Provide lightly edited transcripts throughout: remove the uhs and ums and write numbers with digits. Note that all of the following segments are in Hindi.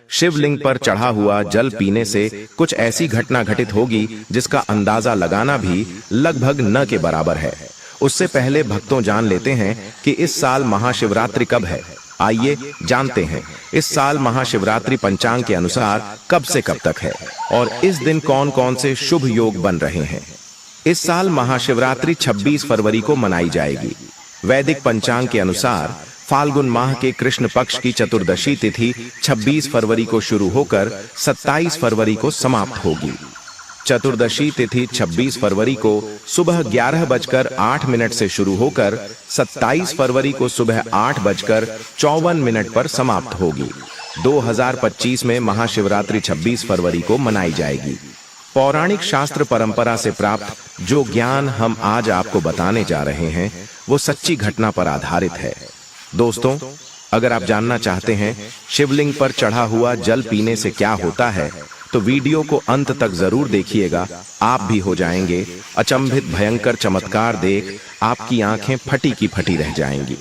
शिवलिंग पर चढ़ा हुआ जल पीने से कुछ ऐसी घटना घटित होगी जिसका अंदाजा लगाना भी लगभग न के बराबर है। उससे पहले भक्तों जान लेते हैं कि इस साल महाशिवरात्रि कब है। आइए जानते हैं इस साल महाशिवरात्रि पंचांग के अनुसार कब से कब तक है और इस दिन कौन कौन से शुभ योग बन रहे हैं। इस साल महाशिवरात्रि 26 फरवरी को मनाई जाएगी। वैदिक पंचांग के अनुसार फाल्गुन माह के कृष्ण पक्ष की चतुर्दशी तिथि 26 फरवरी को शुरू होकर 27 फरवरी को समाप्त होगी। चतुर्दशी तिथि 26 फरवरी को सुबह 11:08 से शुरू होकर 27 फरवरी को सुबह 8:54 पर समाप्त होगी। 2025 में महाशिवरात्रि 26 फरवरी को मनाई जाएगी। पौराणिक शास्त्र परंपरा से प्राप्त जो ज्ञान हम आज आपको बताने जा रहे हैं वो सच्ची घटना पर आधारित है। दोस्तों, अगर आप जानना चाहते हैं शिवलिंग पर चढ़ा हुआ जल पीने से क्या होता है तो वीडियो को अंत तक जरूर देखिएगा। आप भी हो जाएंगे अचंभित। भयंकर चमत्कार देख आपकी आंखें फटी की फटी रह जाएंगी।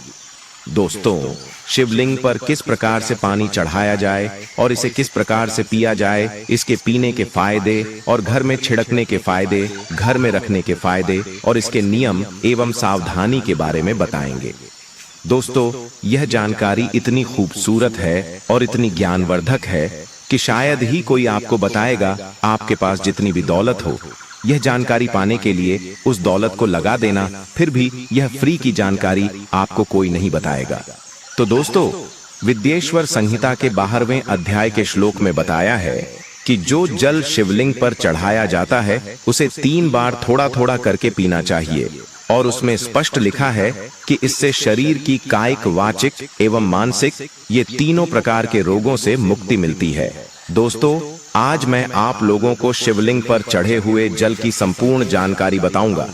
दोस्तों, शिवलिंग पर किस प्रकार से पानी चढ़ाया जाए और इसे किस प्रकार से पिया जाए, इसके पीने के फायदे और घर में छिड़कने के फायदे, घर में रखने के फायदे और इसके नियम एवं सावधानी के बारे में बताएंगे। दोस्तों, यह जानकारी इतनी खूबसूरत है और इतनी ज्ञानवर्धक है कि शायद ही कोई आपको बताएगा। आपके पास जितनी भी दौलत हो, यह जानकारी पाने के लिए उस दौलत को लगा देना, फिर भी यह फ्री की जानकारी आपको कोई नहीं बताएगा। तो दोस्तों, विद्येश्वर संहिता के 12वें अध्याय के श्लोक में बताया है कि जो जल शिवलिंग पर चढ़ाया जाता है उसे 3 बार थोड़ा थोड़ा करके पीना चाहिए और उसमें स्पष्ट लिखा है कि इससे शरीर की कायिक, वाचिक एवं मानसिक ये तीनों प्रकार के रोगों से मुक्ति मिलती है। दोस्तों, आज मैं आप लोगों को शिवलिंग पर चढ़े हुए जल की संपूर्ण जानकारी बताऊंगा।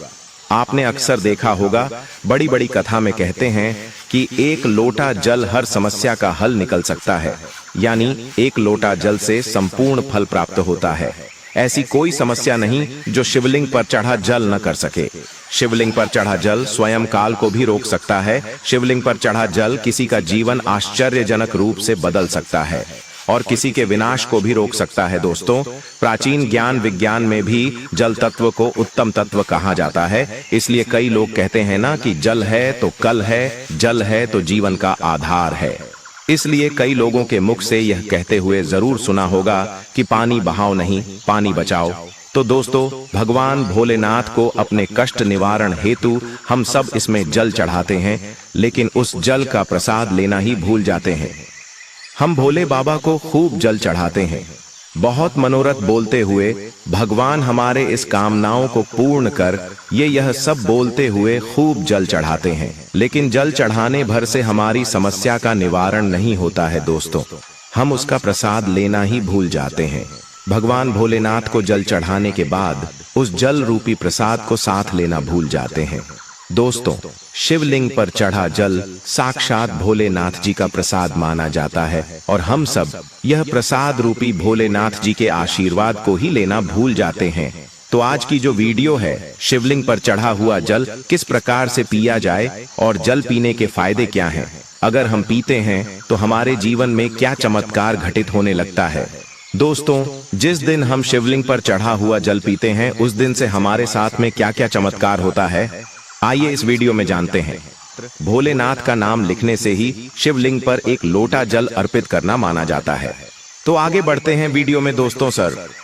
आपने अक्सर देखा होगा, बड़ी बड़ी कथा में कहते हैं कि 1 लोटा जल हर समस्या का हल निकल सकता है, यानी 1 लोटा जल से संपूर्ण फल प्राप्त होता है। ऐसी कोई समस्या नहीं जो शिवलिंग पर चढ़ा जल न कर सके। शिवलिंग पर चढ़ा जल स्वयं काल को भी रोक सकता है। शिवलिंग पर चढ़ा जल किसी का जीवन आश्चर्यजनक रूप से बदल सकता है और किसी के विनाश को भी रोक सकता है। दोस्तों, प्राचीन ज्ञान विज्ञान में भी जल तत्व को उत्तम तत्व कहा जाता है। इसलिए कई लोग कहते हैं ना कि जल है तो कल है, जल है तो जीवन का आधार है। इसलिए कई लोगों के मुख से यह कहते हुए जरूर सुना होगा कि पानी बहाओ नहीं, पानी बचाओ। तो दोस्तों, भगवान भोलेनाथ को अपने कष्ट निवारण हेतु हम सब इसमें जल चढ़ाते हैं, लेकिन उस जल का प्रसाद लेना ही भूल जाते हैं। हम भोले बाबा को खूब जल चढ़ाते हैं, बहुत मनोरथ बोलते हुए भगवान हमारे इस कामनाओं को पूर्ण कर, यह सब बोलते हुए खूब जल चढ़ाते हैं। लेकिन जल चढ़ाने भर से हमारी समस्या का निवारण नहीं होता है। दोस्तों, हम उसका प्रसाद लेना ही भूल जाते हैं। भगवान भोलेनाथ को जल चढ़ाने के बाद उस जल रूपी प्रसाद को साथ लेना भूल जाते हैं। दोस्तों, शिवलिंग पर चढ़ा जल साक्षात भोलेनाथ जी का प्रसाद माना जाता है और हम सब यह प्रसाद रूपी भोलेनाथ जी के आशीर्वाद को ही लेना भूल जाते हैं। तो आज की जो वीडियो है, शिवलिंग पर चढ़ा हुआ जल किस प्रकार से पिया जाए और जल पीने के फायदे क्या हैं, अगर हम पीते हैं तो हमारे जीवन में क्या चमत्कार घटित होने लगता है। दोस्तों, जिस दिन हम शिवलिंग पर चढ़ा हुआ जल पीते हैं उस दिन से हमारे साथ में क्या क्या चमत्कार होता है, आइए इस वीडियो में जानते हैं। भोलेनाथ का नाम लिखने से ही शिवलिंग पर 1 लोटा जल अर्पित करना माना जाता है। तो आगे बढ़ते हैं वीडियो में। दोस्तों,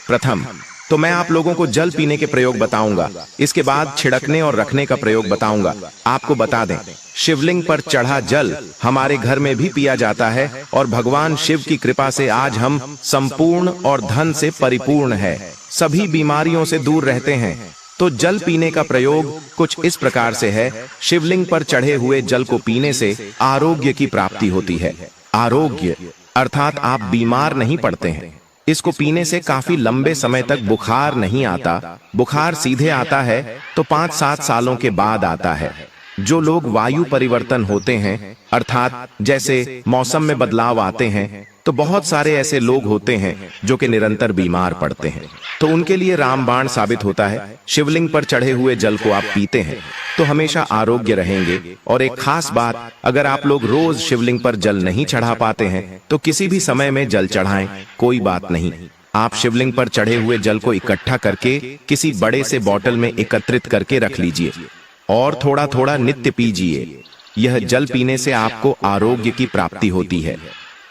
प्रथम तो मैं आप लोगों को जल पीने के प्रयोग बताऊंगा, इसके बाद छिड़कने और रखने का प्रयोग बताऊंगा। आपको बता दें, शिवलिंग पर चढ़ा जल हमारे घर में भी पिया जाता है और भगवान शिव की कृपा से आज हम संपूर्ण और धन से परिपूर्ण है, सभी बीमारियों से दूर रहते हैं। तो जल पीने का प्रयोग कुछ इस प्रकार से है। शिवलिंग पर चढ़े हुए जल को पीने से आरोग्य की प्राप्ति होती है। आरोग्य अर्थात आप बीमार नहीं पड़ते हैं। इसको पीने से काफी लंबे समय तक बुखार नहीं आता। बुखार सीधे आता है तो 5-7 सालों के बाद आता है। जो लोग वायु परिवर्तन होते हैं, अर्थात जैसे मौसम में बदलाव आते हैं, तो बहुत सारे ऐसे लोग होते हैं जो कि निरंतर बीमार पड़ते हैं, तो उनके लिए रामबाण साबित होता है। शिवलिंग पर चढ़े हुए जल को आप पीते हैं तो हमेशा आरोग्य रहेंगे। और एक खास बात, अगर आप लोग रोज शिवलिंग पर जल नहीं चढ़ा पाते हैं तो किसी भी समय में जल चढ़ाएं, कोई बात नहीं। आप शिवलिंग पर चढ़े हुए जल को इकट्ठा करके किसी बड़े से बोतल में एकत्रित करके रख लीजिए और थोड़ा थोड़ा नित्य पीजिए। यह जल पीने से आपको आरोग्य की प्राप्ति होती है।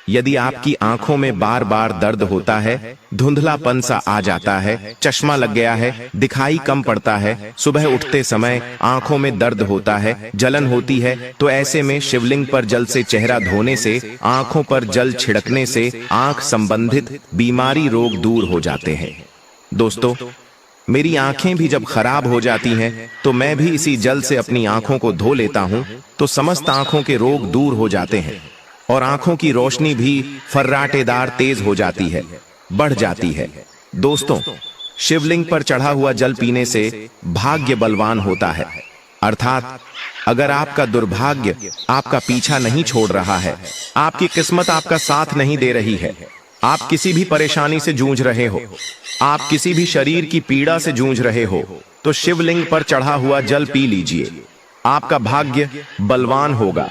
यदि आपकी आंखों में बार बार दर्द होता है, धुंधलापन सा आ जाता है, चश्मा लग गया है, दिखाई कम पड़ता है, सुबह उठते समय आंखों में दर्द होता है, जलन होती है, तो ऐसे में शिवलिंग पर जल से चेहरा धोने से, आंखों पर जल छिड़कने से आंख संबंधित बीमारी रोग दूर हो जाते हैं। दोस्तों, मेरी आंखें भी जब खराब हो जाती हैं तो मैं भी इसी जल से अपनी आंखों को धो लेता हूं, तो समस्त आंखों के रोग दूर हो जाते हैं और आंखों की रोशनी भी फर्राटेदार तेज हो जाती है, बढ़ जाती है। दोस्तों, शिवलिंग पर चढ़ा हुआ जल पीने से भाग्य बलवान होता है। अर्थात अगर आपका दुर्भाग्य आपका पीछा नहीं छोड़ रहा है, आपकी किस्मत आपका साथ नहीं दे रही है, आप किसी भी परेशानी से जूझ रहे हो, आप किसी भी शरीर की पीड़ा से जूझ रहे हो, तो शिवलिंग पर चढ़ा हुआ जल पी लीजिए। आपका भाग्य बलवान होगा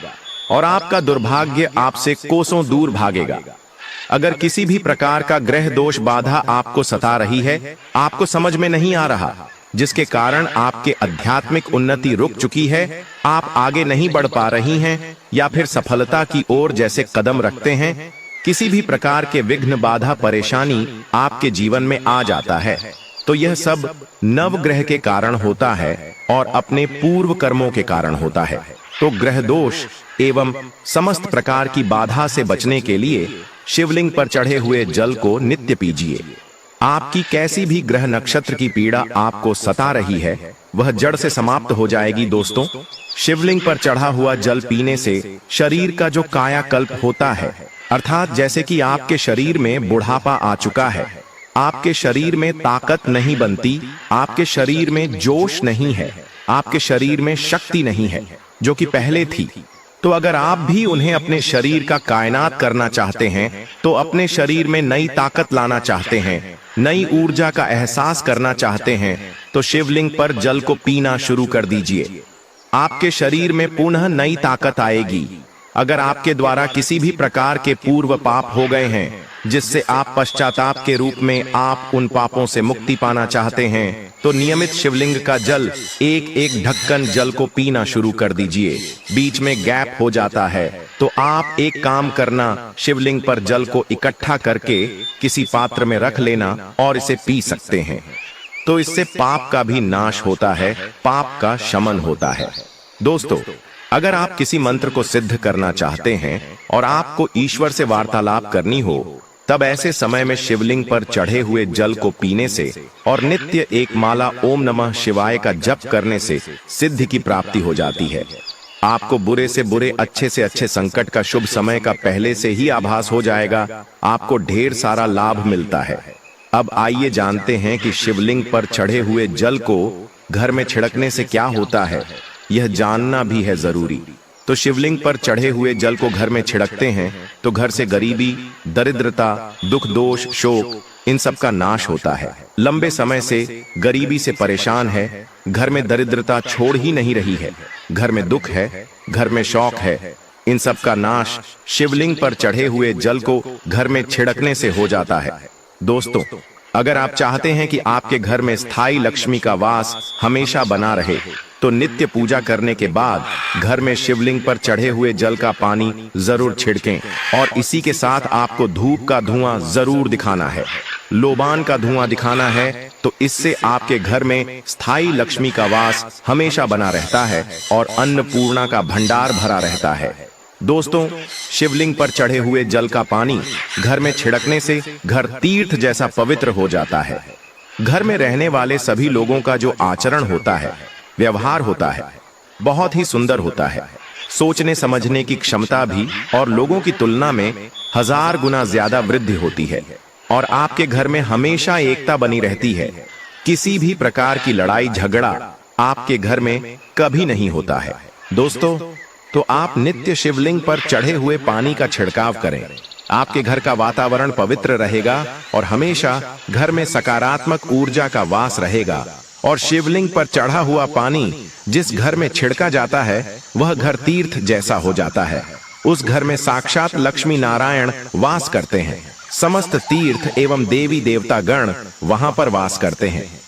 और आपका दुर्भाग्य आपसे कोसों दूर भागेगा। अगर किसी भी प्रकार का ग्रह दोष बाधा आपको सता रही है, आपको समझ में नहीं आ रहा, जिसके कारण आपके आध्यात्मिक उन्नति रुक चुकी है, आप आगे नहीं बढ़ पा रही हैं या फिर सफलता की ओर जैसे कदम रखते हैं, किसी भी प्रकार के विघ्न बाधा परेशानी आपके जीवन में आ जाता है, तो यह सब नवग्रह के कारण होता है और अपने पूर्व कर्मों के कारण होता है। तो ग्रह दोष एवं समस्त प्रकार की बाधा से बचने के लिए शिवलिंग पर चढ़े हुए जल को नित्य पीजिए। आपकी कैसी भी ग्रह नक्षत्र की पीड़ा आपको सता रही है, वह जड़ से समाप्त हो जाएगी। दोस्तों, शिवलिंग पर चढ़ा हुआ जल पीने से शरीर का जो कायाकल्प होता है, अर्थात जैसे कि आपके शरीर में बुढ़ापा आ चुका है, आपके शरीर में ताकत नहीं बनती, आपके शरीर में जोश नहीं है, आपके शरीर में शक्ति नहीं है जो कि पहले थी, तो अगर आप भी उन्हें अपने शरीर का कायनात करना चाहते हैं, तो अपने शरीर में नई ताकत लाना चाहते हैं, नई ऊर्जा का एहसास करना चाहते हैं, तो शिवलिंग पर जल को पीना शुरू कर दीजिए। आपके शरीर में पुनः नई ताकत आएगी। अगर आपके द्वारा किसी भी प्रकार के पूर्व पाप हो गए हैं, जिससे आप पश्चाताप के रूप में आप उन पापों से मुक्ति पाना चाहते हैं, तो नियमित शिवलिंग का जल एक एक ढक्कन जल को पीना शुरू कर दीजिए। बीच में गैप हो जाता है तो आप एक काम करना, शिवलिंग पर जल को इकट्ठा करके किसी पात्र में रख लेना और इसे पी सकते हैं। तो इससे पाप का भी नाश होता है, पाप का शमन होता है। दोस्तों, अगर आप किसी मंत्र को सिद्ध करना चाहते हैं और आपको ईश्वर से वार्तालाप करनी हो, तब ऐसे समय में शिवलिंग पर चढ़े हुए जल को पीने से और नित्य एक माला ओम नमः शिवाय का जप करने से सिद्धि की प्राप्ति हो जाती है। आपको बुरे से बुरे, अच्छे से अच्छे संकट का शुभ समय का पहले से ही आभास हो जाएगा। आपको ढेर सारा लाभ मिलता है। अब आइए जानते हैं कि शिवलिंग पर चढ़े हुए जल को घर में छिड़कने से क्या होता है, यह जानना भी है जरूरी। तो शिवलिंग पर चढ़े हुए जल को घर में छिड़कते हैं तो घर से गरीबी, दरिद्रता, दुख, दोष, शोक, इन सब का नाश होता है। लंबे समय से गरीबी से परेशान है, घर में दरिद्रता छोड़ ही नहीं रही है, घर में दुख है, घर में शौक है, इन सब का नाश शिवलिंग पर चढ़े हुए जल को घर में छिड़कने से हो जाता है। दोस्तों, अगर आप चाहते हैं कि आपके घर में स्थायी लक्ष्मी का वास हमेशा बना रहे, तो नित्य पूजा करने के बाद घर में शिवलिंग पर चढ़े हुए जल का पानी जरूर छिड़कें और इसी के साथ आपको धूप का धुआं जरूर दिखाना है, लोबान का धुआं दिखाना है। तो इससे आपके घर में स्थायी लक्ष्मी का वास हमेशा बना रहता है और अन्नपूर्णा का भंडार भरा रहता है। दोस्तों, शिवलिंग पर चढ़े हुए जल का पानी घर में छिड़कने से घर तीर्थ जैसा पवित्र हो जाता है। घर में रहने वाले सभी लोगों का जो आचरण होता है, व्यवहार होता है, बहुत ही सुंदर होता है। सोचने समझने की क्षमता भी और लोगों की तुलना में 1000 गुना ज्यादा वृद्धि होती है और आपके घर में हमेशा एकता बनी रहती है। किसी भी प्रकार की लड़ाई झगड़ा आपके घर में कभी नहीं होता है। दोस्तों, तो आप नित्य शिवलिंग पर चढ़े हुए पानी का छिड़काव करें। आपके घर का वातावरण पवित्र रहेगा और हमेशा घर में सकारात्मक ऊर्जा का वास रहेगा। और शिवलिंग पर चढ़ा हुआ पानी जिस घर में छिड़का जाता है वह घर तीर्थ जैसा हो जाता है। उस घर में साक्षात लक्ष्मी नारायण वास करते हैं। समस्त तीर्थ एवं देवी देवता गण वहां पर वास करते हैं।